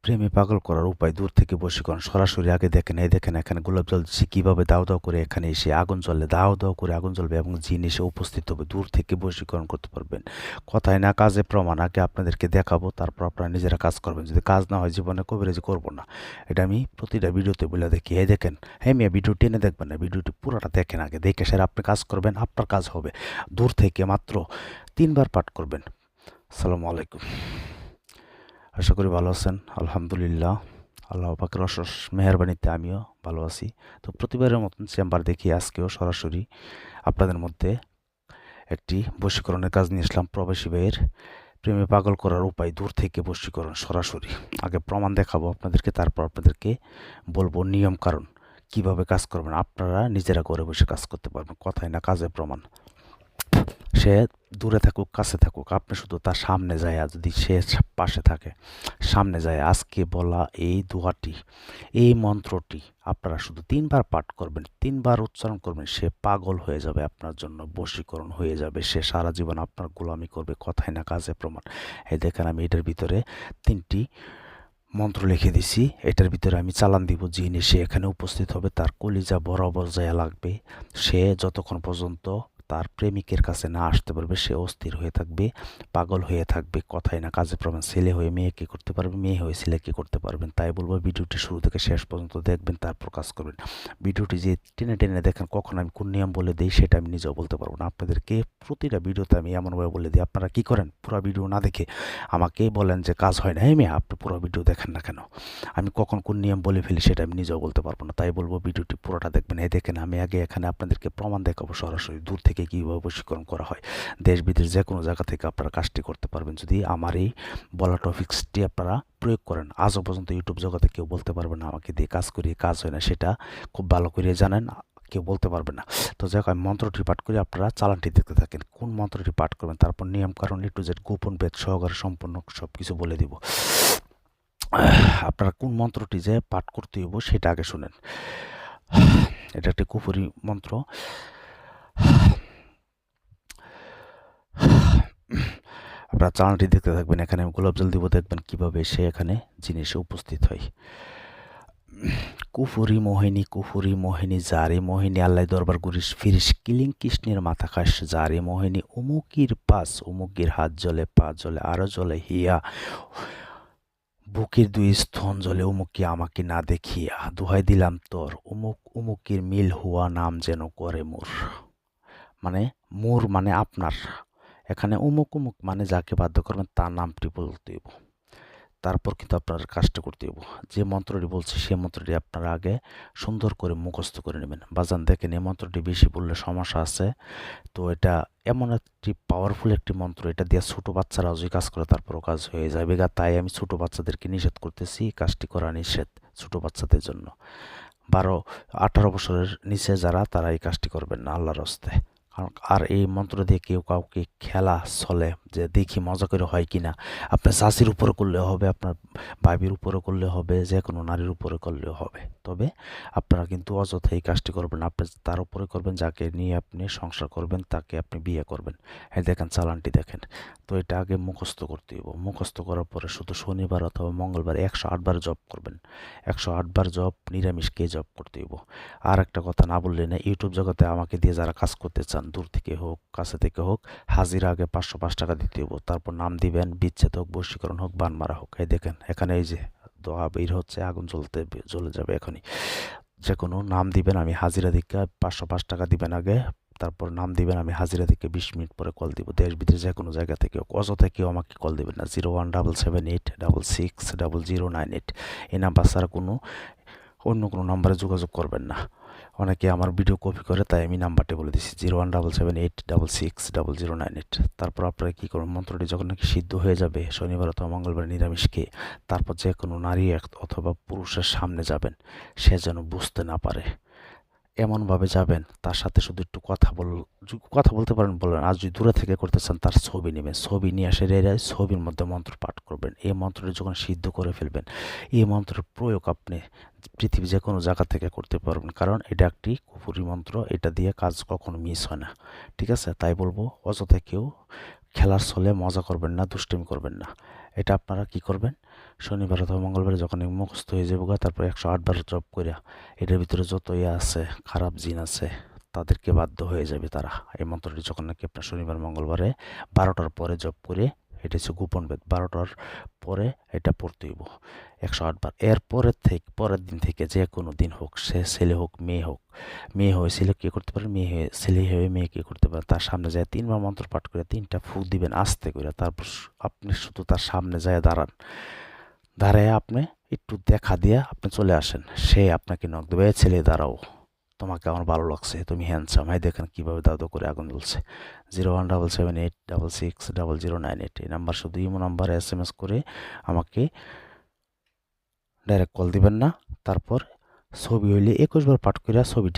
প্রেমে পাগল করার উপায় দূর থেকে বশীকরণ সরাসরি আগে দেখেন এই দেখেন এখানে গোলাপ জল দিচ্ছি কীভাবে দাও দাও করে এখানে এসে আগুন জ্বলে দাও দাও করে আগুন জ্বলবে এবং জিন এসে উপস্থিত হবে দূর থেকে বশীকরণ করতে পারবেন কথায় না কাজে প্রমাণ আগে আপনাদেরকে দেখাবো তারপর আপনারা নিজেরা কাজ করবেন যদি কাজ না হয় জীবনে কবিরাজি করবো না এটা আমি প্রতিটা ভিডিওতে বলে দেখি এই দেখেন হ্যাঁ মিয়া ভিডিও টেনে দেখবেন না ভিডিওটি পুরোটা দেখেন আগে দেখে সেরা আপনি কাজ করবেন আপনার কাজ হবে দূর থেকে মাত্র 3বার পাঠ করবেন। আসসালামু আলাইকুম। আশা করি ভালো আছেন। আলহামদুলিল্লাহ আল্লাহ পাকের অশেষ মেহেরবানিতে আমিও ভালো আছি। তো প্রতিবারের মতন চেম্বার দেখি আজকেও সরাসরি আপনাদের মধ্যে একটি বশীকরণের কাজ নিয়ে আসলাম প্রবাসী ভাইয়ের প্রেমে পাগল করার উপায় দূর থেকে বশীকরণ সরাসরি আগে প্রমাণ দেখাবো আপনাদেরকে তারপর আপনাদেরকে বলবো নিয়ম কারণ কিভাবে কাজ করবেন আপনারা নিজেরা করে বসে কাজ করতে পারবেন কথায় না কাজে প্রমাণ সে দূরে থাকুক কাছে থাকুক আপনি শুধু তার সামনে যায় যদি সে পাশে থাকে সামনে যায় আজকে বলা এই দোয়াটি এই মন্ত্রটি আপনারা শুধু 3বার পাঠ করবেন 3বার উচ্চারণ করবেন সে পাগল হয়ে যাবে আপনার জন্য বশীকরণ হয়ে যাবে সে সারা জীবন আপনার গোলামি করবে কথায় না কাজে প্রমাণ এই দেখেন আমি এটার ভিতরে 3টি মন্ত্র লিখে দিছি এটার ভিতরে আমি চালান দিব জিন সে এখানে উপস্থিত হবে তার কলিজা বরাবর যায় লাগবে সে যতক্ষণ পর্যন্ত তার প্রেমিকের কাছে না আসতে পারবে সে অস্থির হয়ে থাকবে পাগল হয়ে থাকবে কথায় না কাজে প্রমাণ ছেলে হয়ে মেয়ে কি করতে পারবে মেয়ে হয়ে ছেলে কি করতে পারবেন তাই বলবো ভিডিওটি শুরু থেকে শেষ পর্যন্ত দেখবেন তারপর কাজ করবেন ভিডিওটি যে টেনে টেনে দেখেন কখন আমি কোন নিয়ম বলে দিই সেটা আমি নিজেও বলতে পারবো না আপনাদেরকে প্রতিটা ভিডিওতে আমি এমনভাবে বলে দিই আপনারা কি করেন পুরো ভিডিও না দেখে আমাকে বলেন যে কাজ হয় না হ্যাঁ মেয়ে আপনি পুরো ভিডিও দেখেন না কেন আমি কখন কোন নিয়ম বলে ফেলি সেটা আমি নিজেও বলতে পারবো না তাই বলবো ভিডিওটি পুরোটা দেখবেন এই দেখেন আমি আগে এখানে আপনাদেরকে প্রমাণ দেখাবো সরাসরি দূর থেকে কীভাবে বশীকরণ করা হয় দেশ বিদেশ যে কোনো জায়গা থেকে আপনারা কাজটি করতে পারবেন যদি আমার এই বলা টপিক্সটি আপনারা প্রয়োগ করেন আজও পর্যন্ত ইউটিউব জগতে কেউ বলতে পারবে না আমাকে দিয়ে কাজ করিয়ে কাজ হয় না সেটা খুব ভালো করে জানেন কেউ বলতে পারবে না তো যাই হোক আমি মন্ত্রটি পাঠ করি আপনারা চালানটি দেখতে থাকেন কোন মন্ত্রটি পাঠ করবেন তারপর নিয়ম কারণ টু জেড গোপন বেদ সহকারে সম্পূর্ণ সব কিছু বলে দিব আপনারা কোন মন্ত্রটি যে পাঠ করতে হইব সেটা আগে শুনেন এটা একটি কুফরি মন্ত্র আপনারা চ্যানেলটি দেখতে থাকবেন এখানে আমি গোলাপ জল দিব দেখবেন কিভাবে সে এখানে জিনিসে উপস্থিত হয় কুফুরি মোহিনী জারে মোহিনী আল্লাহ দরবার গুরিস ফিরিস কিলিং কৃষ্ণের মাথা খাস জারে মোহিনী উমুকির পাস উমুকির হাত জলে পা জলে আরো জলে হিয়া বুকের 2 স্তন জলে উমুকি আমাকে না দেখিয়া দোহাই দিলাম তোর উমুক উমুকির মিল হুয়া নাম যেন করে মোর মানে আপনার এখানে উমুক উমুক মানে যাকে বাধ্য করবেন তার নামটি বলতে হইব তারপর কিন্তু আপনার কাজটা করতে হইব যে মন্ত্রটি বলছি সেই মন্ত্রটি আপনারা আগে সুন্দর করে মুখস্থ করে নেবেন বাজান দেখেন এই মন্ত্রটি বেশি বললে সমস্যা আছে তো এটা এমন একটি পাওয়ারফুল একটি মন্ত্র এটা দিয়ে ছোটো বাচ্চারাও যে কাজ করে তারপরও কাজ হয়ে যাবে তাই আমি ছোটো বাচ্চাদেরকে নিষেধ করতেছি কাজটি করা নিষেধ ছোটো বাচ্চাদের জন্য 12-18 বছরের নিচে যারা তারা এই কাজটি করবেন না আল্লাহর হস্তে আর এই মন্ত্র দিয়ে কেউ কাউকে খেলা চলে যে দেখি মজা করে হয় কিনা আপনার চাষির উপরে করলে হবে আপনার ভাবির উপরে করলে হবে যে কোনো নারীর উপরে করলেও হবে তবে আপনারা কিন্তু অযথা এই কাজটি করবেন আপনি তার উপরে করবেন যাকে নিয়ে আপনি সংসার করবেন তাকে আপনি বিয়ে করবেন এই দেখেন চালানটি দেখেন তো এটা আগে মুখস্থ করতে হইব মুখস্থ করার পরে শুধু শনিবার অথবা মঙ্গলবার 108 বার জপ করবেন 108 বার জপ নিরামিষকে জপ করতে হইব আর একটা কথা না বললে না ইউটিউব জগতে আমাকে দিয়ে যারা কাজ করতে চান দূর থেকে হোক কাছে থেকে হোক হাজিরা আগে 505 টাকা দিতে হইব তারপর নাম দিবেন বিচ্ছেদ হোক বশীকরণ হোক বান মারা হোক এই দেখেন এখানে এই যে দোয়া বের হচ্ছে আগুন জ্বলে যাবে এখনই যে কোনো নাম দিবেন আমি হাজিরা দিকে 505 টাকা দিবেন আগে তারপর নাম দিবেন আমি হাজিরা থেকে 20 মিনিট পরে কল দিব দেশ বিদেশ যে কোনো জায়গা থেকে অযথা কেউ আমাকে কল দিবেন না 01778660098 এই নাম্বার ছাড়া অন্য কোনো নাম্বারে যোগাযোগ করবেন না অনেকে আমার ভিডিও কপি করে তাই আমি নাম্বারটি বলে দিচ্ছি 01778660098 তারপর আপনারা কী করবেন মন্ত্রটি যখন নাকি সিদ্ধ হয়ে যাবে শনিবার অথবা মঙ্গলবার নিরামিষকে তারপর যে কোনো নারী অথবা পুরুষের সামনে যাবেন সে যেন বুঝতে না পারে এমনভাবে যাবেন তার সাথে শুধু একটু কথা বলতে পারেন বলেন আর যদি দূরে থেকে করতে চান তার ছবি নেবেন ছবি নিয়ে আসে ছবির মধ্যে মন্ত্র পাঠ করবেন এই মন্ত্রটি যখন সিদ্ধ করে ফেলবেন এই মন্ত্রের প্রয়োগ আপনি পৃথিবী যে কোনো জায়গা থেকে করতে পারবেন কারণ এটা একটি কুফরি মন্ত্র এটা দিয়ে কাজ কখনো মিস হয় না ঠিক আছে তাই বলবো অযথা কেউ খেলার ছলে মজা করবেন না দুষ্টুমি করবেন না এটা আপনারা কি করবেন শনিবার অথবা মঙ্গলবারে যখন মুখস্থ হয়ে যাবো তারপর 108 বার জপ করিয়া এটার ভিতরে যত ইয়ে আছে খারাপ জিন আছে তাদেরকে বাধ্য হয়ে যাবে তারা। এই মন্ত্রটি যখন নাকি আপনার শনিবার মঙ্গলবারে 12টার পরে জপ করে, এটা হচ্ছে গোপন বেদ, 12টার পরে এটা পড়তে হইব 108 বার। পরের দিন থেকে যে কোনো দিন হোক, সে ছেলে হোক মেয়ে হোক, মেয়ে হয়ে ছেলে কে করতে পারে, মেয়ে হয়ে ছেলে হয়ে মেয়ে কে করতে পারে, তার সামনে যায় 3বার মন্ত্র পাঠ করে 3টা ফুঁক দিবেন আস্তে করে, তারপর আপনি শুধু তার সামনে যায় দাঁড়ান, দাঁড়ায় আপনি একটু দেখা দিয়া আপনি চলে আসেন, সে আপনাকে নক দেবে, ছেলে দাঁড়াও, তোমাকে আমার ভালো লাগছে, তুমি হ্যান্ডসাম, এই দেখেন কীভাবে দাদু করে আগুন জ্বলছে। 017786600988 এই নাম্বার, শুধু ইমো নাম্বারে SMS করে আমাকে ডাইরেক্ট কল দিবেন না। তারপর ছবি হইলে 21 বার পাঠ করে ছবিটা